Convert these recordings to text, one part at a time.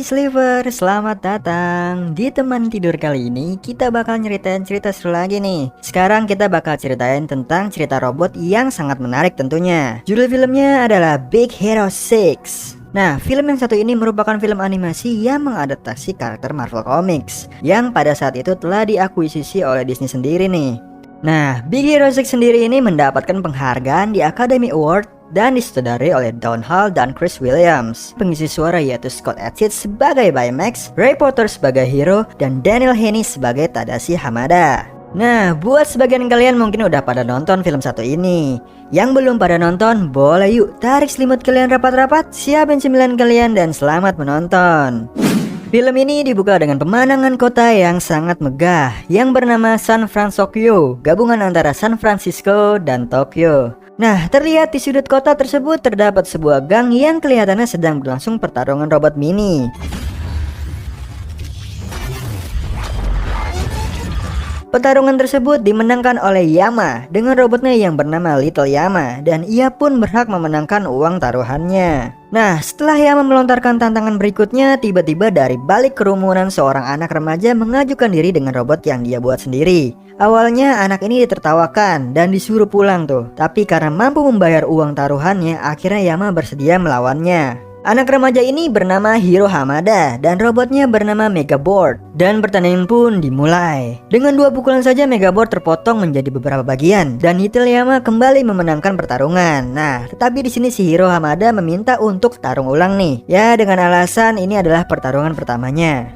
Sliver, selamat datang. Di teman tidur kali ini kita bakal nyeritain cerita seru lagi nih. Sekarang kita bakal ceritain tentang cerita robot yang sangat menarik tentunya. Judul filmnya adalah Big Hero 6. Nah, film yang satu ini merupakan film animasi yang mengadaptasi karakter Marvel Comics yang pada saat itu telah diakuisisi oleh Disney sendiri nih. Nah, Big Hero 6 sendiri ini mendapatkan penghargaan di Academy Award dan disutradarai oleh Don Hall dan Chris Williams. Pengisi suara yaitu Scott Adsit sebagai Baymax, Ray Porter sebagai Hero, dan Daniel Haney sebagai Tadashi Hamada. Nah, buat sebagian kalian mungkin udah pada nonton film satu ini. Yang belum pada nonton, boleh yuk tarik selimut kalian rapat-rapat, siapin cemilan kalian dan selamat menonton. Film ini dibuka dengan pemandangan kota yang sangat megah yang bernama San Francisco, gabungan antara San Francisco dan Tokyo. Nah, terlihat di sudut kota tersebut terdapat sebuah gang yang kelihatannya sedang berlangsung pertarungan robot mini. Pertarungan tersebut dimenangkan oleh Yama dengan robotnya yang bernama Little Yama, dan ia pun berhak memenangkan uang taruhannya. Nah, setelah Yama melontarkan tantangan berikutnya, tiba-tiba dari balik kerumunan seorang anak remaja mengajukan diri dengan robot yang dia buat sendiri. Awalnya anak ini ditertawakan dan disuruh pulang tuh, tapi karena mampu membayar uang taruhannya, akhirnya Yama bersedia melawannya. Anak remaja ini bernama Hiro Hamada dan robotnya bernama Megaboard, dan pertandingan pun dimulai. Dengan 2 pukulan saja Megaboard terpotong menjadi beberapa bagian dan Little Yama kembali memenangkan pertarungan. Nah, tetapi di sini si Hiro Hamada meminta untuk tarung ulang nih. Ya, dengan alasan ini adalah pertarungan pertamanya.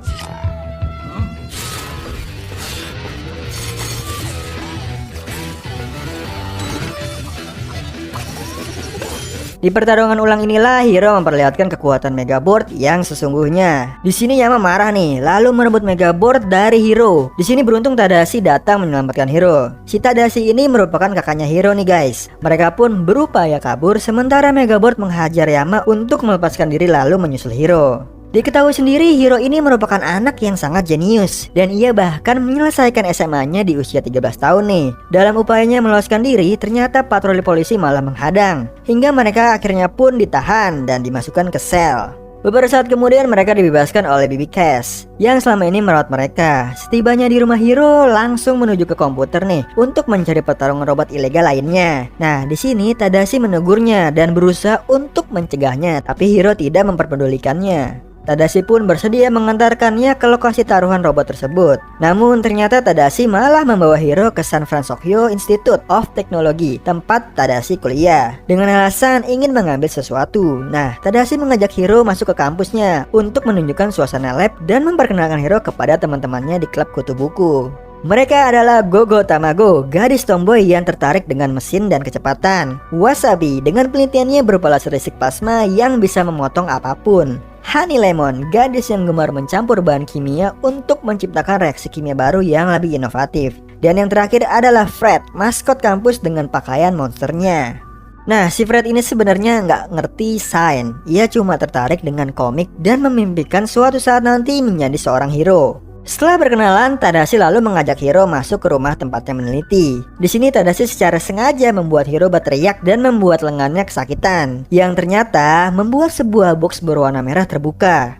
Di pertarungan ulang inilah Hiro memperlihatkan kekuatan Megaboard yang sesungguhnya. Di sini Yama marah nih, lalu merebut Megaboard dari Hiro. Di sini beruntung Tadashi datang menyelamatkan Hiro. Si Tadashi ini merupakan kakaknya Hiro nih guys. Mereka pun berupaya kabur sementara Megaboard menghajar Yama untuk melepaskan diri lalu menyusul Hiro. Diketahui sendiri Hiro ini merupakan anak yang sangat jenius dan ia bahkan menyelesaikan SMA-nya di usia 13 tahun nih. Dalam upayanya meloloskan diri, ternyata patroli polisi malah menghadang hingga mereka akhirnya pun ditahan dan dimasukkan ke sel. Beberapa saat kemudian mereka dibebaskan oleh Baby Cash yang selama ini merawat mereka. Setibanya di rumah Hiro, langsung menuju ke komputer nih untuk mencari pertarungan robot ilegal lainnya. Nah, di sini Tadashi menegurnya dan berusaha untuk mencegahnya, tapi Hiro tidak memperpedulikannya. Tadashi pun bersedia mengantarkannya ke lokasi taruhan robot tersebut. Namun ternyata Tadashi malah membawa Hiro ke San Francisco Institute of Technology, tempat Tadashi kuliah, dengan alasan ingin mengambil sesuatu. Nah, Tadashi mengajak Hiro masuk ke kampusnya untuk menunjukkan suasana lab dan memperkenalkan Hiro kepada teman-temannya di klub kutu buku. Mereka adalah Gogo Tamago, gadis tomboy yang tertarik dengan mesin dan kecepatan. Wasabi dengan penelitiannya berupa laser listrik plasma yang bisa memotong apapun. Honey Lemon, gadis yang gemar mencampur bahan kimia untuk menciptakan reaksi kimia baru yang lebih inovatif. Dan yang terakhir adalah Fred, maskot kampus dengan pakaian monsternya. Nah, si Fred ini sebenarnya nggak ngerti sains. Ia cuma tertarik dengan komik dan memimpikan suatu saat nanti menjadi seorang hero. Setelah berkenalan, Tadashi lalu mengajak Hiro masuk ke rumah tempatnya meneliti. Di sini Tadashi secara sengaja membuat Hiro berteriak dan membuat lengannya kesakitan, yang ternyata membuat sebuah box berwarna merah terbuka.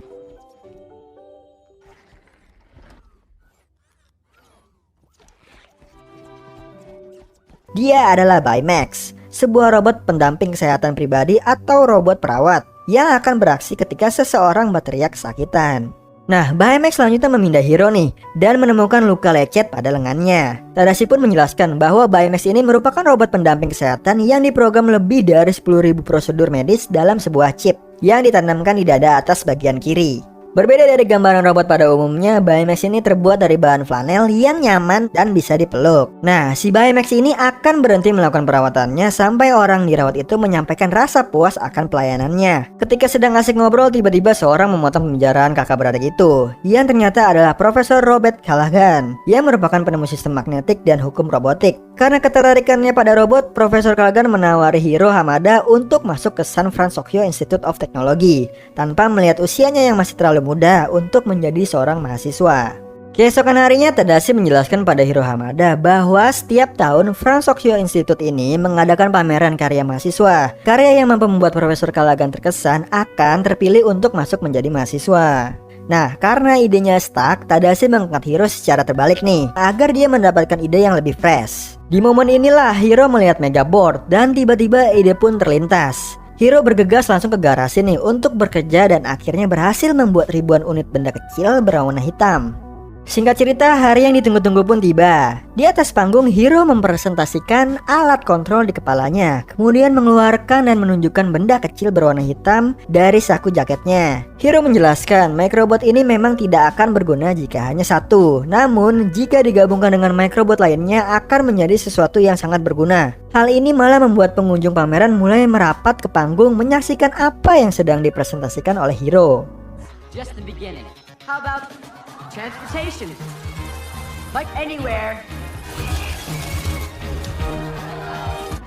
Dia adalah Baymax, sebuah robot pendamping kesehatan pribadi atau robot perawat yang akan beraksi ketika seseorang berteriak kesakitan. Nah, Baymax selanjutnya memindah Hiro nih dan menemukan luka lecet pada lengannya. Tadashi pun menjelaskan bahwa Baymax ini merupakan robot pendamping kesehatan yang diprogram lebih dari 10.000 prosedur medis dalam sebuah chip yang ditanamkan di dada atas bagian kiri. Berbeda dari gambaran robot pada umumnya, Baymax ini terbuat dari bahan flanel yang nyaman dan bisa dipeluk. Nah, si Baymax ini akan berhenti melakukan perawatannya sampai orang dirawat itu menyampaikan rasa puas akan pelayanannya. Ketika sedang asik ngobrol, tiba-tiba seorang memotong pembicaraan kakak beradik itu, yang ternyata adalah Profesor Robert Callaghan, yang merupakan penemu sistem magnetik dan hukum robotik. Karena ketertarikannya pada robot, Profesor Callaghan menawari Hiro Hamada untuk masuk ke San Francisco Institute of Technology tanpa melihat usianya yang masih terlalu muda untuk menjadi seorang mahasiswa. Keesokan harinya Tadashi menjelaskan pada Hiro Hamada bahwa setiap tahun Fransokyo Institute ini mengadakan pameran karya mahasiswa. Karya yang mampu membuat Profesor Callaghan terkesan akan terpilih untuk masuk menjadi mahasiswa. Nah, karena idenya stuck, Tadashi mengangkat Hiro secara terbalik nih, agar dia mendapatkan ide yang lebih fresh. Di momen inilah Hiro melihat Megaboard dan tiba-tiba ide pun terlintas. Hiro bergegas langsung ke garasi nih untuk bekerja dan akhirnya berhasil membuat ribuan unit benda kecil berwarna hitam. Singkat cerita, hari yang ditunggu-tunggu pun tiba. Di atas panggung, Hiro mempresentasikan alat kontrol di kepalanya, kemudian mengeluarkan dan menunjukkan benda kecil berwarna hitam dari saku jaketnya. Hiro menjelaskan, microbot ini memang tidak akan berguna jika hanya satu, namun jika digabungkan dengan microbot lainnya akan menjadi sesuatu yang sangat berguna. Hal ini malah membuat pengunjung pameran mulai merapat ke panggung menyaksikan apa yang sedang dipresentasikan oleh Hiro. Just the beginning. How about transportation? Like anywhere.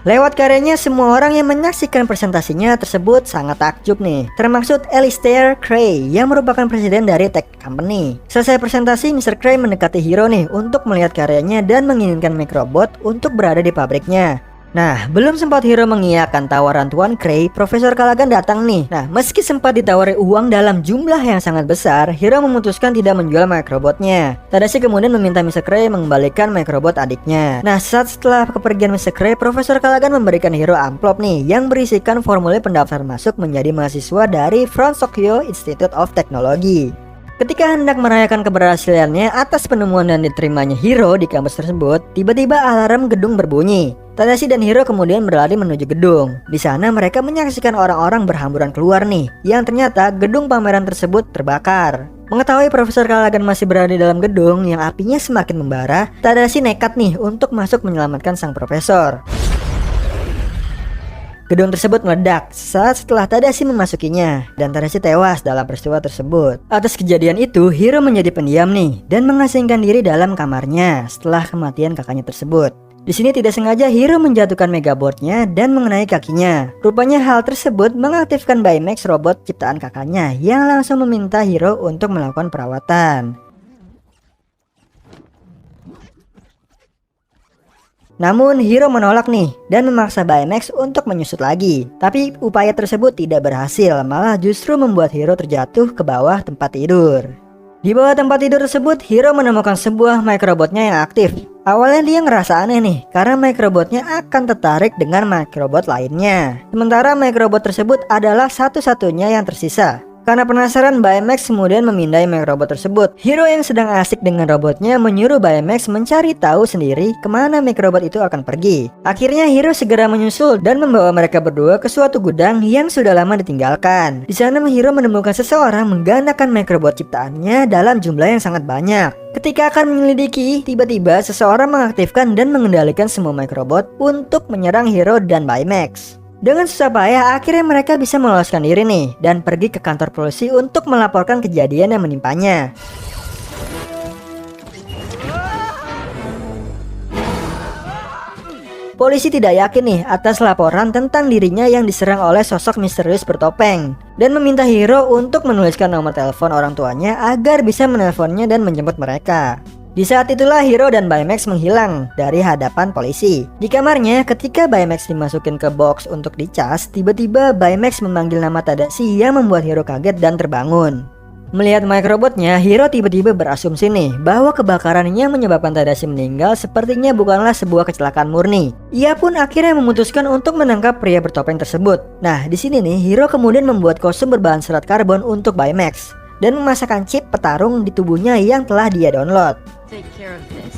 Lewat karyanya, semua orang yang menyaksikan presentasinya tersebut sangat takjub nih, termasuk Alistair Cray yang merupakan presiden dari tech company. Selesai presentasi, Mr. Cray mendekati Hiro nih untuk melihat karyanya dan menginginkan microbot untuk berada di pabriknya. Nah, belum sempat Hiro mengiyakan tawaran Tuan Cray, Profesor Callaghan datang nih. Nah, meski sempat ditawari uang dalam jumlah yang sangat besar, Hiro memutuskan tidak menjual microbotnya. Tadashi kemudian meminta Mr. Cray mengembalikan microbot adiknya. Nah, saat setelah kepergian Mr. Cray, Profesor Callaghan memberikan Hiro amplop nih yang berisikan formulir pendaftaran masuk menjadi mahasiswa dari Fransokyo Institute of Technology. Ketika hendak merayakan keberhasilannya atas penemuan dan diterimanya Hiro di kampus tersebut, tiba-tiba alarm gedung berbunyi. Tadashi dan Hiro kemudian berlari menuju gedung. Di sana mereka menyaksikan orang-orang berhamburan keluar nih, yang ternyata gedung pameran tersebut terbakar. Mengetahui Profesor Callaghan masih berada di dalam gedung yang apinya semakin membara, Tadashi nekat nih untuk masuk menyelamatkan sang profesor. Gedung tersebut meledak saat setelah Tadashi memasukinya, dan Tadashi tewas dalam peristiwa tersebut. Atas kejadian itu, Hiro menjadi pendiam nih dan mengasingkan diri dalam kamarnya setelah kematian kakaknya tersebut. Di sini tidak sengaja Hiro menjatuhkan megaboardnya dan mengenai kakinya. Rupanya hal tersebut mengaktifkan Baymax robot ciptaan kakaknya yang langsung meminta Hiro untuk melakukan perawatan. Namun Hiro menolak nih dan memaksa Baymax untuk menyusut lagi. Tapi upaya tersebut tidak berhasil, malah justru membuat Hiro terjatuh ke bawah tempat tidur. Di bawah tempat tidur tersebut, Hiro menemukan sebuah microbotnya yang aktif. Awalnya dia ngerasa aneh nih, karena microbotnya akan tertarik dengan microbot lainnya. Sementara microbot tersebut adalah satu-satunya yang tersisa. Karena penasaran, Baymax kemudian memindai microbot tersebut. Hiro yang sedang asik dengan robotnya menyuruh Baymax mencari tahu sendiri kemana microbot itu akan pergi. Akhirnya Hiro segera menyusul dan membawa mereka berdua ke suatu gudang yang sudah lama ditinggalkan. Di sana Hiro menemukan seseorang menggandakan microbot ciptaannya dalam jumlah yang sangat banyak. Ketika akan menyelidiki, tiba-tiba seseorang mengaktifkan dan mengendalikan semua microbot untuk menyerang Hiro dan Baymax. Dengan susah payah, akhirnya mereka bisa meloloskan diri nih dan pergi ke kantor polisi untuk melaporkan kejadian yang menimpanya. Polisi tidak yakin nih atas laporan tentang dirinya yang diserang oleh sosok misterius bertopeng dan meminta Hiro untuk menuliskan nomor telepon orang tuanya agar bisa menelponnya dan menjemput mereka. Di saat itulah Hiro dan Baymax menghilang dari hadapan polisi. Di kamarnya, ketika Baymax dimasukin ke box untuk dicas, tiba-tiba Baymax memanggil nama Tadashi yang membuat Hiro kaget dan terbangun. Melihat microbotnya, Hiro tiba-tiba berasumsi nih bahwa kebakaran yang menyebabkan Tadashi meninggal sepertinya bukanlah sebuah kecelakaan murni. Ia pun akhirnya memutuskan untuk menangkap pria bertopeng tersebut. Nah, di sini nih Hiro kemudian membuat kostum berbahan serat karbon untuk Baymax dan memasakkan chip petarung di tubuhnya yang telah dia download. Take care of this.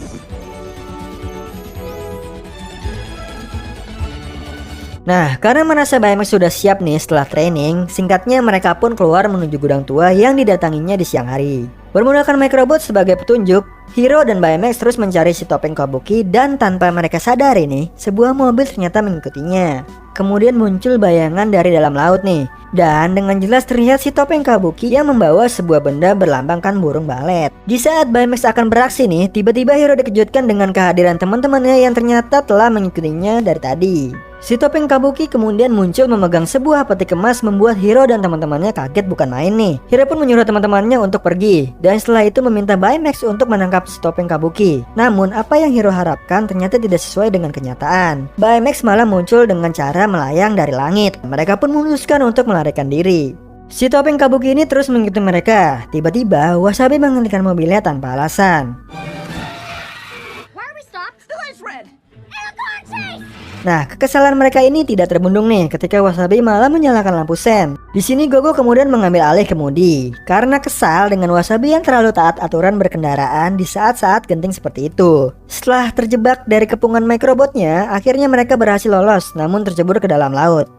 Nah, karena merasa Baymax sudah siap nih setelah training, singkatnya mereka pun keluar menuju gudang tua yang didatanginya di siang hari. Bermodalkan microbot sebagai petunjuk, Hiro dan Baymax terus mencari si topeng kabuki dan tanpa mereka sadari nih, sebuah mobil ternyata mengikutinya. Kemudian muncul bayangan dari dalam laut nih, dan dengan jelas terlihat si topeng kabuki yang membawa sebuah benda berlambangkan burung balet. Di saat Baymax akan beraksi nih, tiba-tiba Hiro dikejutkan dengan kehadiran teman-temannya yang ternyata telah mengikutinya dari tadi. Si topeng Kabuki kemudian muncul memegang sebuah peti kemas membuat Hiro dan teman-temannya kaget bukan main nih. Hiro pun menyuruh teman-temannya untuk pergi dan setelah itu meminta Baymax untuk menangkap si topeng Kabuki. Namun apa yang Hiro harapkan ternyata tidak sesuai dengan kenyataan. Baymax malah muncul dengan cara melayang dari langit. Mereka pun memutuskan untuk melarikan diri. Si topeng Kabuki ini terus mengikuti mereka. Tiba-tiba Wasabi menghentikan mobilnya tanpa alasan. Nah, kekesalan mereka ini tidak terbendung nih ketika Wasabi malah menyalakan lampu sen. Di sini Gogo kemudian mengambil alih kemudi karena kesal dengan Wasabi yang terlalu taat aturan berkendaraan di saat-saat genting seperti itu. Setelah terjebak dari kepungan microbotnya, akhirnya mereka berhasil lolos namun tercebur ke dalam laut.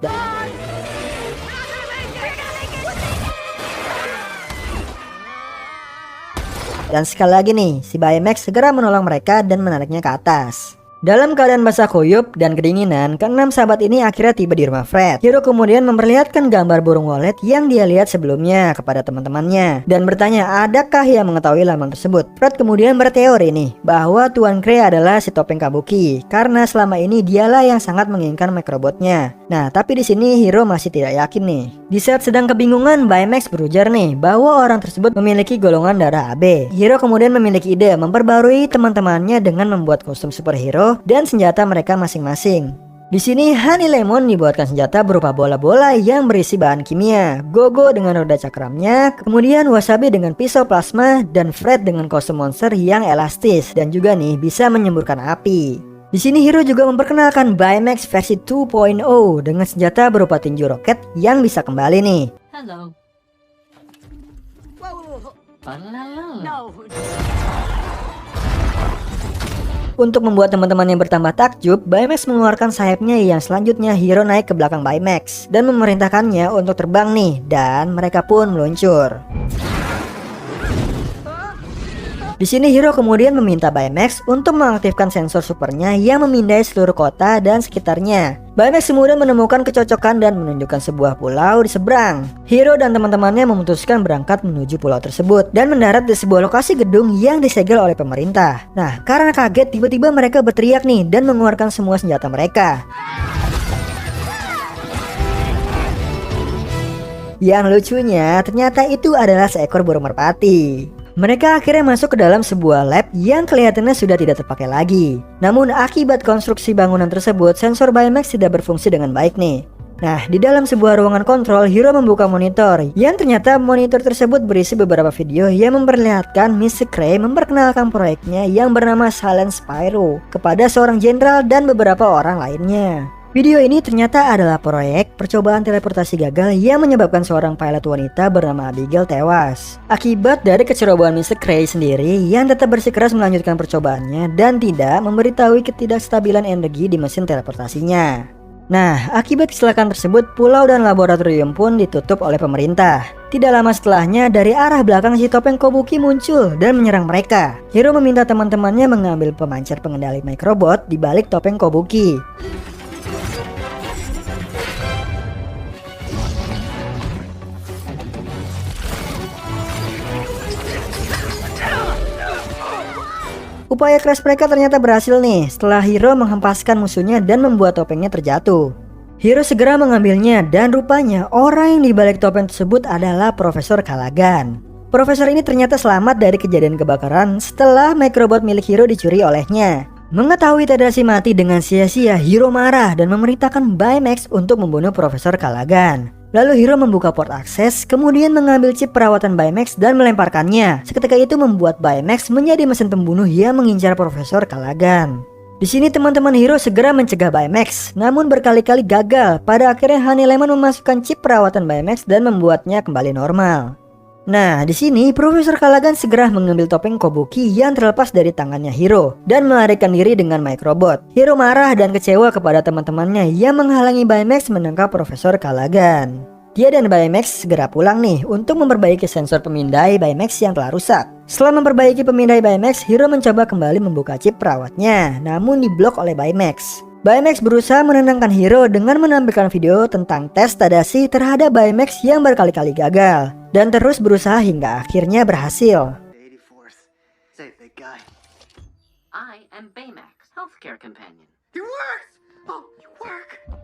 Dan sekali lagi nih, si Baymax segera menolong mereka dan menariknya ke atas. Dalam keadaan basah kuyup dan kedinginan, keenam sahabat ini akhirnya tiba di rumah Fred. Hiro kemudian memperlihatkan gambar burung walet yang dia lihat sebelumnya kepada teman-temannya dan bertanya adakah yang mengetahui lambang tersebut. Fred kemudian berteori nih bahwa Tuan Krei adalah si topeng Kabuki karena selama ini dialah yang sangat menginginkan microbotnya. Nah, tapi di sini Hiro masih tidak yakin nih. Di saat sedang kebingungan, Baymax berujar nih bahwa orang tersebut memiliki golongan darah AB. Hiro kemudian memiliki ide memperbarui teman-temannya dengan membuat kostum superhero dan senjata mereka masing-masing. Di sini Honey Lemon dibuatkan senjata berupa bola-bola yang berisi bahan kimia, Gogo dengan roda cakramnya, kemudian Wasabi dengan pisau plasma, dan Fred dengan kostum monster yang elastis dan juga nih bisa menyemburkan api. Di sini Hiro juga memperkenalkan Baymax versi 2.0 dengan senjata berupa tinju roket yang bisa kembali nih. Hello. Whoa. No. Untuk membuat teman-temannya bertambah takjub, Baymax mengeluarkan sayapnya yang selanjutnya Hiro naik ke belakang Baymax dan memerintahkannya untuk terbang nih, dan mereka pun meluncur. Di sini Hiro kemudian meminta Baymax untuk mengaktifkan sensor supernya yang memindai seluruh kota dan sekitarnya. Baymax kemudian menemukan kecocokan dan menunjukkan sebuah pulau di seberang. Hiro dan teman-temannya memutuskan berangkat menuju pulau tersebut dan mendarat di sebuah lokasi gedung yang disegel oleh pemerintah. Nah, karena kaget tiba-tiba mereka berteriak nih dan mengeluarkan semua senjata mereka. Yang lucunya ternyata itu adalah seekor burung merpati. Mereka akhirnya masuk ke dalam sebuah lab yang kelihatannya sudah tidak terpakai lagi. Namun akibat konstruksi bangunan tersebut, sensor Baymax tidak berfungsi dengan baik nih. Nah, di dalam sebuah ruangan kontrol, Hiro membuka monitor yang ternyata monitor tersebut berisi beberapa video yang memperlihatkan Mr. Krei memperkenalkan proyeknya yang bernama Silent Spyro kepada seorang jenderal dan beberapa orang lainnya. Video ini ternyata adalah proyek percobaan teleportasi gagal yang menyebabkan seorang pilot wanita bernama Abigail tewas. Akibat dari kecerobohan Mr. Krei sendiri yang tetap bersikeras melanjutkan percobaannya dan tidak memberitahui ketidakstabilan energi di mesin teleportasinya. Nah, akibat kecelakaan tersebut, pulau dan laboratorium pun ditutup oleh pemerintah. Tidak lama setelahnya, dari arah belakang si topeng Kabuki muncul dan menyerang mereka. Hiro meminta teman-temannya mengambil pemancar pengendali microbot di balik topeng Kabuki. Upaya keras mereka ternyata berhasil nih setelah Hiro menghempaskan musuhnya dan membuat topengnya terjatuh. Hiro segera mengambilnya dan rupanya orang yang dibalik topeng tersebut adalah Profesor Callaghan. Profesor ini ternyata selamat dari kejadian kebakaran setelah microbot milik Hiro dicuri olehnya. Mengetahui Tadashi mati dengan sia-sia, Hiro marah dan memerintahkan Baymax untuk membunuh Profesor Callaghan. Lalu Hiro membuka port akses, kemudian mengambil chip perawatan Baymax dan melemparkannya. Seketika itu membuat Baymax menjadi mesin pembunuh yang mengincar Profesor Callaghan. Di sini teman-teman Hiro segera mencegah Baymax, namun berkali-kali gagal. Pada akhirnya Honey Lemon memasukkan chip perawatan Baymax dan membuatnya kembali normal. Nah, di sini Profesor Callaghan segera mengambil topeng Kabuki yang terlepas dari tangannya Hiro dan melarikan diri dengan microbot. Hiro marah dan kecewa kepada teman-temannya yang menghalangi Baymax menangkap Profesor Callaghan. Dia dan Baymax segera pulang nih untuk memperbaiki sensor pemindai Baymax yang telah rusak. Setelah memperbaiki pemindai Baymax, Hiro mencoba kembali membuka chip perawatnya, namun diblok oleh Baymax. Baymax berusaha menenangkan Hiro dengan menampilkan video tentang tes Tadashi terhadap Baymax yang berkali-kali gagal dan terus berusaha hingga akhirnya berhasil. I am Baymax, healthcare companion. You work! Oh, you work!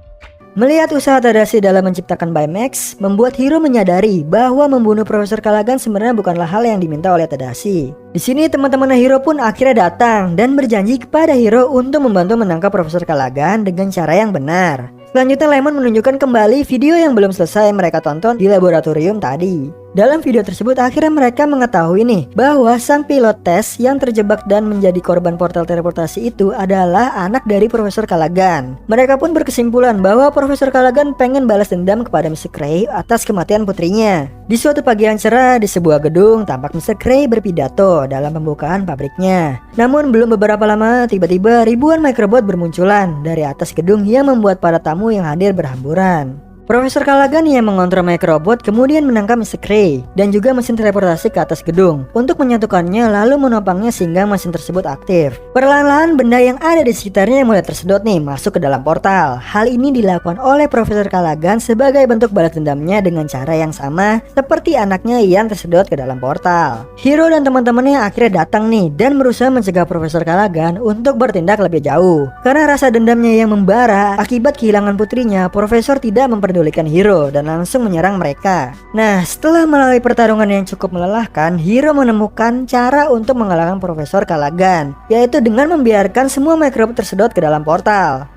Melihat usaha Tadashi dalam menciptakan Baymax, membuat Hiro menyadari bahwa membunuh Profesor Callaghan sebenarnya bukanlah hal yang diminta oleh Tadashi. Di sini teman-teman Hiro pun akhirnya datang dan berjanji kepada Hiro untuk membantu menangkap Profesor Callaghan dengan cara yang benar. Selanjutnya Lemon menunjukkan kembali video yang belum selesai mereka tonton di laboratorium tadi. Dalam video tersebut akhirnya mereka mengetahui nih bahwa sang pilot tes yang terjebak dan menjadi korban portal teleportasi itu adalah anak dari Profesor Callaghan. Mereka pun berkesimpulan bahwa Profesor Callaghan pengen balas dendam kepada Mr. Cray atas kematian putrinya. Di suatu pagi yang cerah di sebuah gedung, tampak Mr. Cray berpidato dalam pembukaan pabriknya. Namun belum beberapa lama tiba-tiba ribuan microbot bermunculan dari atas gedung yang membuat para tamu yang hadir berhamburan. Profesor Callaghan yang mengontrol microbot kemudian menangkap Mr. Cray dan juga mesin teleportasi ke atas gedung untuk menyatukannya lalu menopangnya sehingga mesin tersebut aktif. Perlahan-lahan benda yang ada di sekitarnya mulai tersedot nih masuk ke dalam portal. Hal ini dilakukan oleh Profesor Callaghan sebagai bentuk balas dendamnya dengan cara yang sama seperti anaknya yang tersedot ke dalam portal. Hiro dan teman-temannya akhirnya datang nih dan berusaha mencegah Profesor Callaghan untuk bertindak lebih jauh. Karena rasa dendamnya yang membara akibat kehilangan putrinya, Profesor tidak memperdulikan Hiro dan langsung menyerang mereka. Nah, setelah melalui pertarungan yang cukup melelahkan, Hiro menemukan cara untuk mengalahkan Profesor Callaghan, yaitu dengan membiarkan semua microbot tersedot ke dalam portal.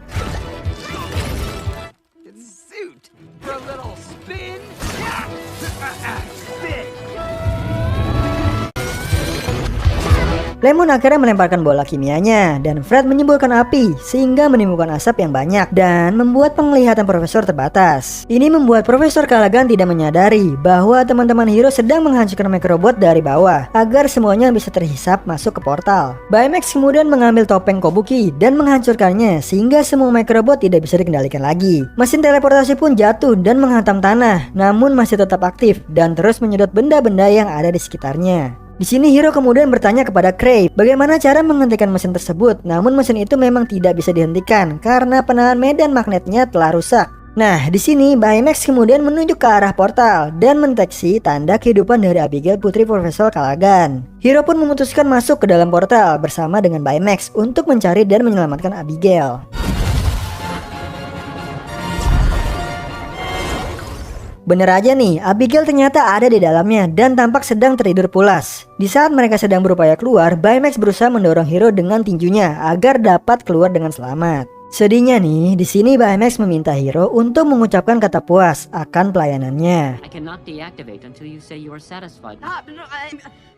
Lemon akhirnya melemparkan bola kimianya dan Fred menyemburkan api sehingga menimbulkan asap yang banyak dan membuat penglihatan Profesor terbatas. Ini membuat Profesor Callaghan tidak menyadari bahwa teman-teman Hiro sedang menghancurkan microbot dari bawah agar semuanya bisa terhisap masuk ke portal. Baymax kemudian mengambil topeng Kobuki dan menghancurkannya sehingga semua microbot tidak bisa dikendalikan lagi. Mesin teleportasi pun jatuh dan menghantam tanah, namun masih tetap aktif dan terus menyedot benda-benda yang ada di sekitarnya. Di sini Hiro kemudian bertanya kepada Cray bagaimana cara menghentikan mesin tersebut, namun mesin itu memang tidak bisa dihentikan karena penahan medan magnetnya telah rusak. Nah, di sini Baymax kemudian menunjuk ke arah portal dan mendeteksi tanda kehidupan dari Abigail putri Profesor Callaghan. Hiro pun memutuskan masuk ke dalam portal bersama dengan Baymax untuk mencari dan menyelamatkan Abigail. Bener aja nih, Abigail ternyata ada di dalamnya dan tampak sedang tertidur pulas. Di saat mereka sedang berupaya keluar, Baymax berusaha mendorong Hiro dengan tinjunya agar dapat keluar dengan selamat. Sedihnya nih, di sini Baymax meminta Hiro untuk mengucapkan kata puas akan pelayanannya. I cannot deactivate until you say you are satisfied.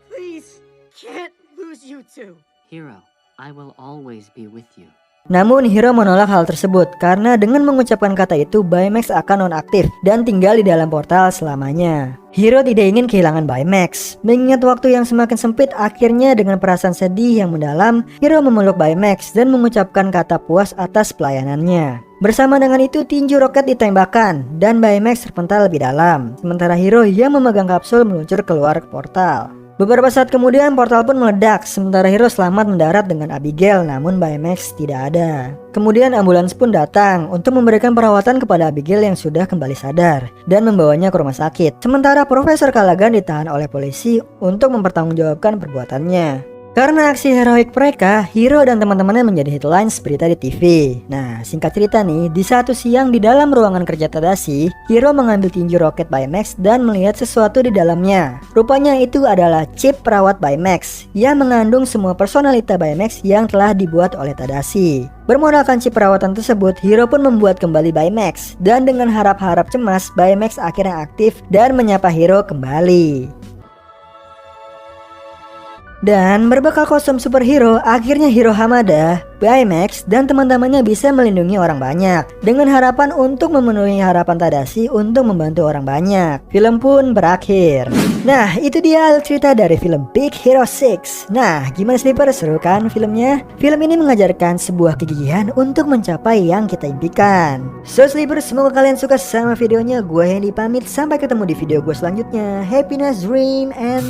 Please, can't lose you two. Hero, I will always be with you. Namun Hiro menolak hal tersebut karena dengan mengucapkan kata itu Baymax akan nonaktif dan tinggal di dalam portal selamanya. Hiro tidak ingin kehilangan Baymax. Mengingat waktu yang semakin sempit, akhirnya dengan perasaan sedih yang mendalam, Hiro memeluk Baymax dan mengucapkan kata puas atas pelayanannya. Bersama dengan itu tinju roket ditembakkan dan Baymax terpental lebih dalam. Sementara Hiro yang memegang kapsul meluncur keluar ke portal. Beberapa saat kemudian portal pun meledak, sementara Hiro selamat mendarat dengan Abigail, namun Baymax tidak ada. Kemudian ambulans pun datang untuk memberikan perawatan kepada Abigail yang sudah kembali sadar dan membawanya ke rumah sakit. Sementara Profesor Callaghan ditahan oleh polisi untuk mempertanggungjawabkan perbuatannya. Karena aksi heroik mereka, Hiro dan teman-temannya menjadi headlines berita di TV. Nah, singkat cerita nih, di satu siang di dalam ruangan kerja Tadashi, Hiro mengambil tinju roket Baymax dan melihat sesuatu di dalamnya. Rupanya itu adalah chip perawat Baymax yang mengandung semua personalita Baymax yang telah dibuat oleh Tadashi. Bermodalkan chip perawatan tersebut, Hiro pun membuat kembali Baymax. Dan dengan harap-harap cemas, Baymax akhirnya aktif dan menyapa Hiro kembali. Dan berbekal kostum superhero, akhirnya Hiro Hamada, Baymax, dan teman-temannya bisa melindungi orang banyak dengan harapan untuk memenuhi harapan Tadashi untuk membantu orang banyak. Film pun berakhir. Nah, itu dia cerita dari film Big Hero 6. Nah, gimana Sleeper? Seru kan filmnya? Film ini mengajarkan sebuah kegigihan untuk mencapai yang kita impikan. So Sleeper, semoga kalian suka sama videonya. Gue Hendy pamit, sampai ketemu di video gue selanjutnya. Happiness, dream, and